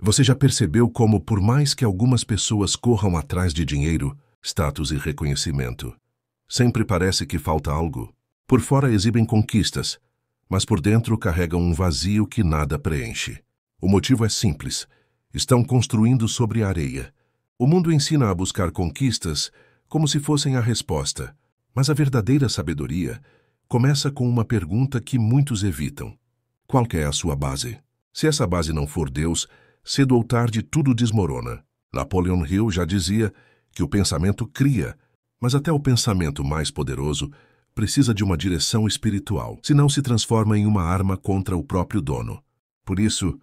Você já percebeu como, por mais que algumas pessoas corram atrás de dinheiro, status e reconhecimento, sempre parece que falta algo? Por fora exibem conquistas, mas por dentro carregam um vazio que nada preenche. O motivo é simples: estão construindo sobre a areia. O mundo ensina a buscar conquistas como se fossem a resposta, mas a verdadeira sabedoria começa com uma pergunta que muitos evitam: qual que é a sua base? Se essa base não for Deus, cedo ou tarde tudo desmorona. Napoleon Hill já dizia que o pensamento cria, mas até o pensamento mais poderoso precisa de uma direção espiritual, senão se transforma em uma arma contra o próprio dono. Por isso,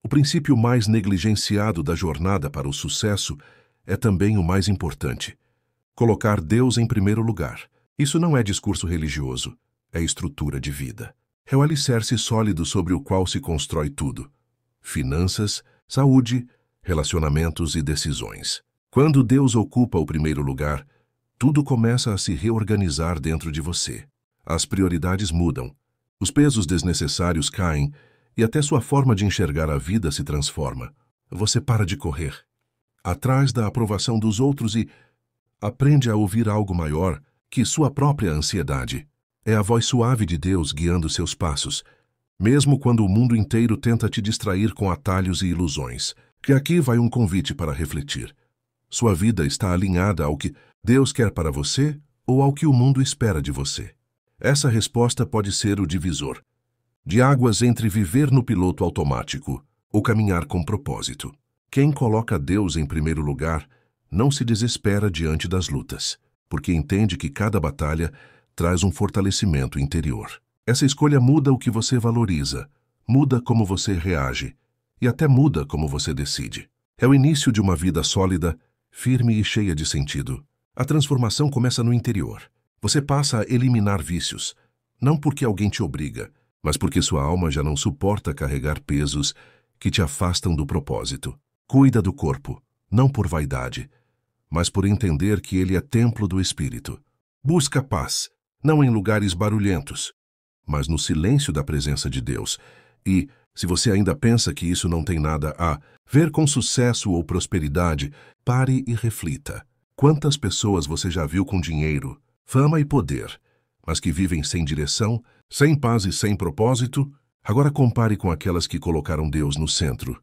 o princípio mais negligenciado da jornada para o sucesso é também o mais importante: colocar Deus em primeiro lugar. Isso não é discurso religioso, é estrutura de vida. É o alicerce sólido sobre o qual se constrói tudo: finanças, saúde, relacionamentos e decisões. Quando Deus ocupa o primeiro lugar, tudo começa a se reorganizar dentro de você. As prioridades mudam, os pesos desnecessários caem e até sua forma de enxergar a vida se transforma. Você para de correr atrás da aprovação dos outros e aprende a ouvir algo maior que sua própria ansiedade. É a voz suave de Deus guiando seus passos, mesmo quando o mundo inteiro tenta te distrair com atalhos e ilusões. Que aqui vai um convite para refletir. Sua vida está alinhada ao que Deus quer para você ou ao que o mundo espera de você? Essa resposta pode ser o divisor de águas entre viver no piloto automático ou caminhar com propósito. Quem coloca Deus em primeiro lugar não se desespera diante das lutas, porque entende que cada batalha traz um fortalecimento interior. Essa escolha muda o que você valoriza, muda como você reage e até muda como você decide. É o início de uma vida sólida, firme e cheia de sentido. A transformação começa no interior. Você passa a eliminar vícios, não porque alguém te obriga, mas porque sua alma já não suporta carregar pesos que te afastam do propósito. Cuida do corpo, não por vaidade, mas por entender que ele é templo do Espírito. Busca paz, não em lugares barulhentos, mas no silêncio da presença de Deus. E, se você ainda pensa que isso não tem nada a ver com sucesso ou prosperidade, pare e reflita. Quantas pessoas você já viu com dinheiro, fama e poder, mas que vivem sem direção, sem paz e sem propósito? Agora compare com aquelas que colocaram Deus no centro.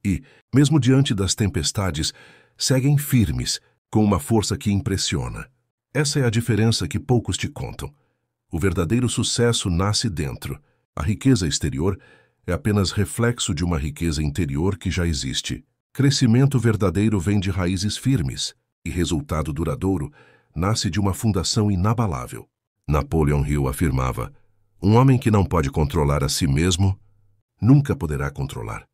E, mesmo diante das tempestades, seguem firmes, com uma força que impressiona. Essa é a diferença que poucos te contam. O verdadeiro sucesso nasce dentro. A riqueza exterior é apenas reflexo de uma riqueza interior que já existe. Crescimento verdadeiro vem de raízes firmes, e resultado duradouro nasce de uma fundação inabalável. Napoleon Hill afirmava: um homem que não pode controlar a si mesmo, nunca poderá controlar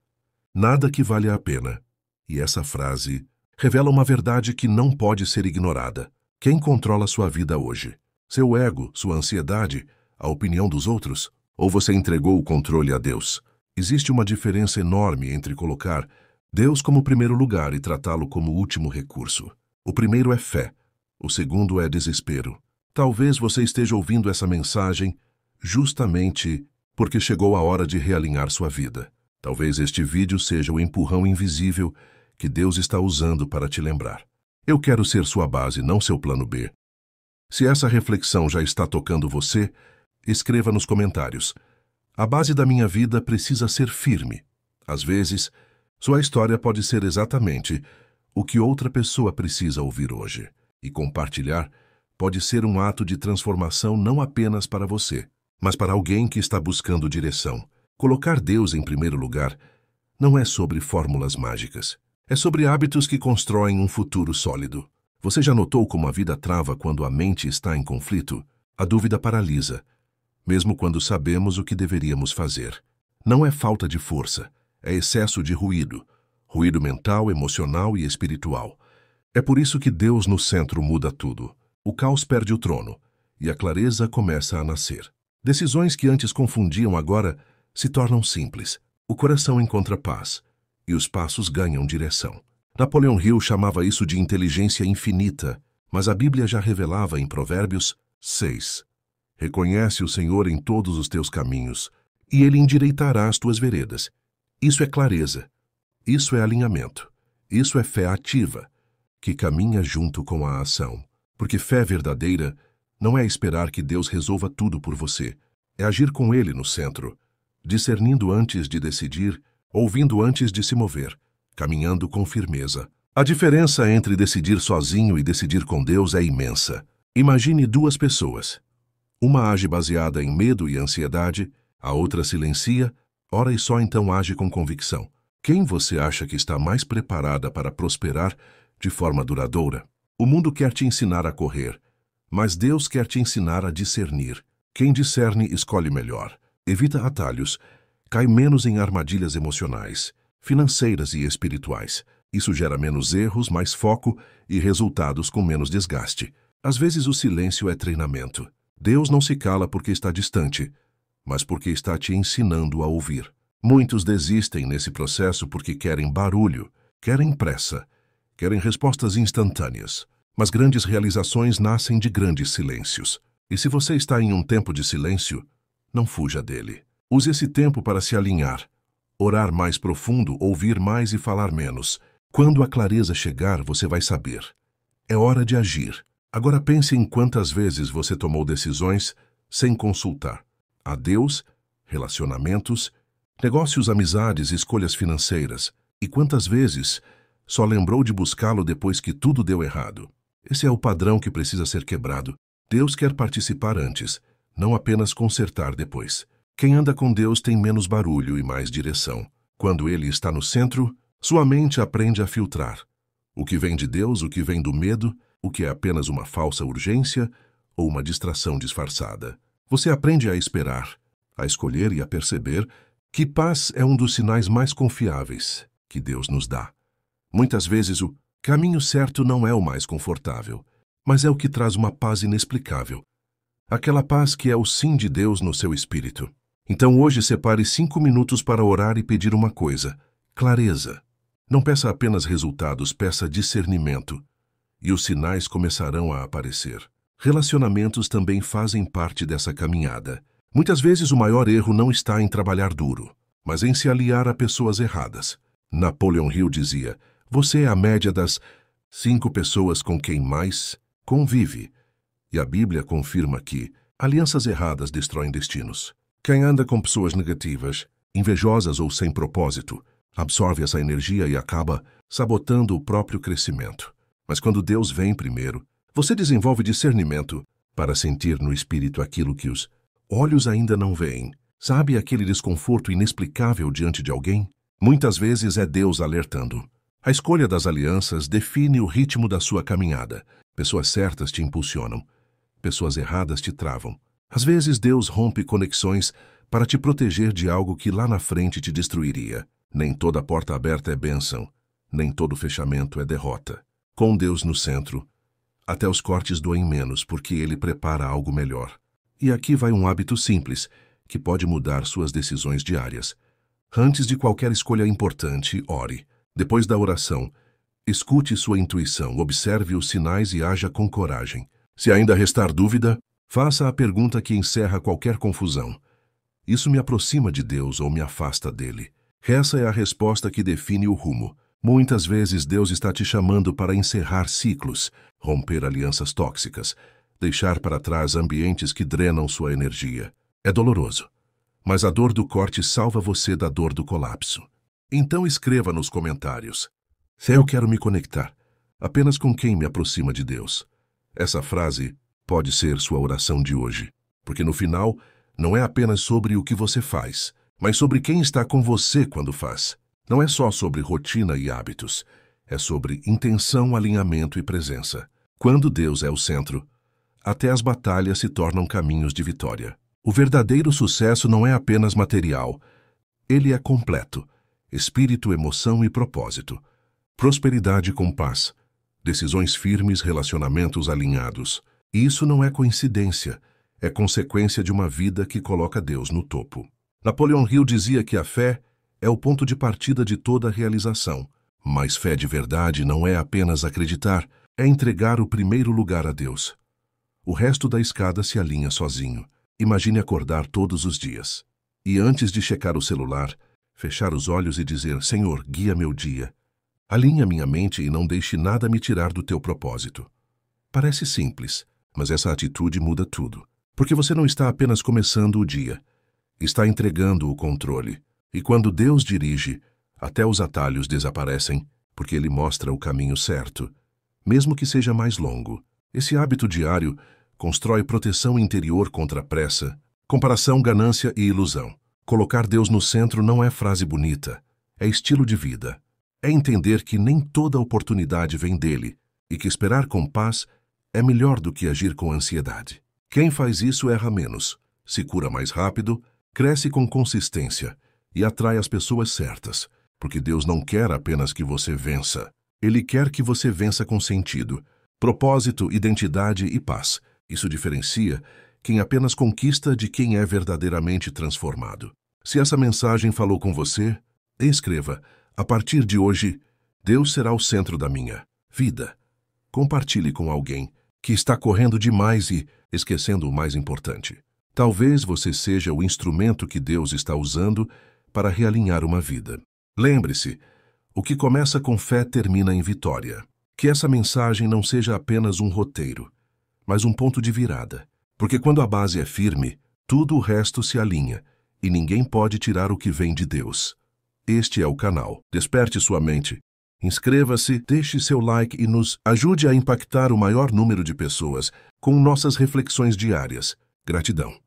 nada que valha a pena. E essa frase revela uma verdade que não pode ser ignorada. Quem controla sua vida hoje? Seu ego, sua ansiedade, a opinião dos outros? Ou você entregou o controle a Deus? Existe uma diferença enorme entre colocar Deus como primeiro lugar e tratá-lo como último recurso. O primeiro é fé, o segundo é desespero. Talvez você esteja ouvindo essa mensagem justamente porque chegou a hora de realinhar sua vida. Talvez este vídeo seja o empurrão invisível que Deus está usando para te lembrar: eu quero ser sua base, não seu plano B. Se essa reflexão já está tocando você, escreva nos comentários: a base da minha vida precisa ser firme. Às vezes, sua história pode ser exatamente o que outra pessoa precisa ouvir hoje. E compartilhar pode ser um ato de transformação não apenas para você, mas para alguém que está buscando direção. Colocar Deus em primeiro lugar não é sobre fórmulas mágicas. É sobre hábitos que constroem um futuro sólido. Você já notou como a vida trava quando a mente está em conflito? A dúvida paralisa, mesmo quando sabemos o que deveríamos fazer. Não é falta de força, é excesso de ruído. Ruído mental, emocional e espiritual. É por isso que Deus no centro muda tudo. O caos perde o trono e a clareza começa a nascer. Decisões que antes confundiam agora se tornam simples. O coração encontra paz e os passos ganham direção. Napoleon Hill chamava isso de inteligência infinita, mas a Bíblia já revelava em Provérbios 6. Reconhece o Senhor em todos os teus caminhos, e Ele endireitará as tuas veredas. Isso é clareza. Isso é alinhamento. Isso é fé ativa, que caminha junto com a ação. Porque fé verdadeira não é esperar que Deus resolva tudo por você. É agir com Ele no centro, discernindo antes de decidir, ouvindo antes de se mover, caminhando com firmeza. A diferença entre decidir sozinho e decidir com Deus é imensa. Imagine duas pessoas. Uma age baseada em medo e ansiedade, a outra silencia, ora e só então age com convicção. Quem você acha que está mais preparada para prosperar de forma duradoura? O mundo quer te ensinar a correr, mas Deus quer te ensinar a discernir. Quem discerne escolhe melhor, evita atalhos, cai menos em armadilhas emocionais, financeiras e espirituais. Isso gera menos erros, mais foco e resultados com menos desgaste. Às vezes o silêncio é treinamento. Deus não se cala porque está distante, mas porque está te ensinando a ouvir. Muitos desistem nesse processo porque querem barulho, querem pressa, querem respostas instantâneas. Mas grandes realizações nascem de grandes silêncios. E se você está em um tempo de silêncio, não fuja dele. Use esse tempo para se alinhar, orar mais profundo, ouvir mais e falar menos. Quando a clareza chegar, você vai saber. É hora de agir. Agora pense em quantas vezes você tomou decisões sem consultar a Deus, relacionamentos, negócios, amizades, escolhas financeiras. E quantas vezes só lembrou de buscá-lo depois que tudo deu errado. Esse é o padrão que precisa ser quebrado. Deus quer participar antes, não apenas consertar depois. Quem anda com Deus tem menos barulho e mais direção. Quando Ele está no centro, sua mente aprende a filtrar o que vem de Deus, o que vem do medo, o que é apenas uma falsa urgência ou uma distração disfarçada. Você aprende a esperar, a escolher e a perceber que paz é um dos sinais mais confiáveis que Deus nos dá. Muitas vezes o caminho certo não é o mais confortável, mas é o que traz uma paz inexplicável. Aquela paz que é o sim de Deus no seu espírito. Então hoje separe 5 minutos para orar e pedir uma coisa: clareza. Não peça apenas resultados, peça discernimento. E os sinais começarão a aparecer. Relacionamentos também fazem parte dessa caminhada. Muitas vezes o maior erro não está em trabalhar duro, mas em se aliar a pessoas erradas. Napoleon Hill dizia: você é a média das 5 pessoas com quem mais convive. E a Bíblia confirma que alianças erradas destroem destinos. Quem anda com pessoas negativas, invejosas ou sem propósito, absorve essa energia e acaba sabotando o próprio crescimento. Mas quando Deus vem primeiro, você desenvolve discernimento para sentir no espírito aquilo que os olhos ainda não veem. Sabe aquele desconforto inexplicável diante de alguém? Muitas vezes é Deus alertando. A escolha das alianças define o ritmo da sua caminhada. Pessoas certas te impulsionam. Pessoas erradas te travam. Às vezes Deus rompe conexões para te proteger de algo que lá na frente te destruiria. Nem toda porta aberta é bênção, nem todo fechamento é derrota. Com Deus no centro, até os cortes doem menos porque Ele prepara algo melhor. E aqui vai um hábito simples que pode mudar suas decisões diárias. Antes de qualquer escolha importante, ore. Depois da oração, escute sua intuição, observe os sinais e haja com coragem. Se ainda restar dúvida, faça a pergunta que encerra qualquer confusão. Isso me aproxima de Deus ou me afasta dele? Essa é a resposta que define o rumo. Muitas vezes Deus está te chamando para encerrar ciclos, romper alianças tóxicas, deixar para trás ambientes que drenam sua energia. É doloroso, mas a dor do corte salva você da dor do colapso. Então escreva nos comentários: se eu quero me conectar apenas com quem me aproxima de Deus. Essa frase pode ser sua oração de hoje, porque no final não é apenas sobre o que você faz, mas sobre quem está com você quando faz. Não é só sobre rotina e hábitos, é sobre intenção, alinhamento e presença. Quando Deus é o centro, até as batalhas se tornam caminhos de vitória. O verdadeiro sucesso não é apenas material, ele é completo: espírito, emoção e propósito. Prosperidade com paz, decisões firmes, relacionamentos alinhados. E isso não é coincidência, é consequência de uma vida que coloca Deus no topo. Napoleon Hill dizia que a fé é o ponto de partida de toda realização. Mas fé de verdade não é apenas acreditar, é entregar o primeiro lugar a Deus. O resto da escada se alinha sozinho. Imagine acordar todos os dias. E antes de checar o celular, Fechar os olhos e dizer: Senhor, guia meu dia. Alinha minha mente e não deixe nada me tirar do teu propósito. Parece simples, mas essa atitude muda tudo. Porque você não está apenas começando o dia, está entregando o controle. E quando Deus dirige, até os atalhos desaparecem, porque Ele mostra o caminho certo, mesmo que seja mais longo. Esse hábito diário constrói proteção interior contra a pressa, comparação, ganância e ilusão. Colocar Deus no centro não é frase bonita, é estilo de vida. É entender que nem toda oportunidade vem dele e que esperar com paz é melhor do que agir com ansiedade. Quem faz isso erra menos, se cura mais rápido, cresce com consistência e atrai as pessoas certas, porque Deus não quer apenas que você vença. Ele quer que você vença com sentido, propósito, identidade e paz. Isso diferencia quem apenas conquista de quem é verdadeiramente transformado. Se essa mensagem falou com você, escreva: a partir de hoje, Deus será o centro da minha vida. Compartilhe com alguém que está correndo demais e esquecendo o mais importante. Talvez você seja o instrumento que Deus está usando para realinhar uma vida. Lembre-se, o que começa com fé termina em vitória. Que essa mensagem não seja apenas um roteiro, mas um ponto de virada. Porque quando a base é firme, tudo o resto se alinha e ninguém pode tirar o que vem de Deus. Este é o canal. Desperte sua mente. Inscreva-se, deixe seu like e nos ajude a impactar o maior número de pessoas com nossas reflexões diárias. Gratidão.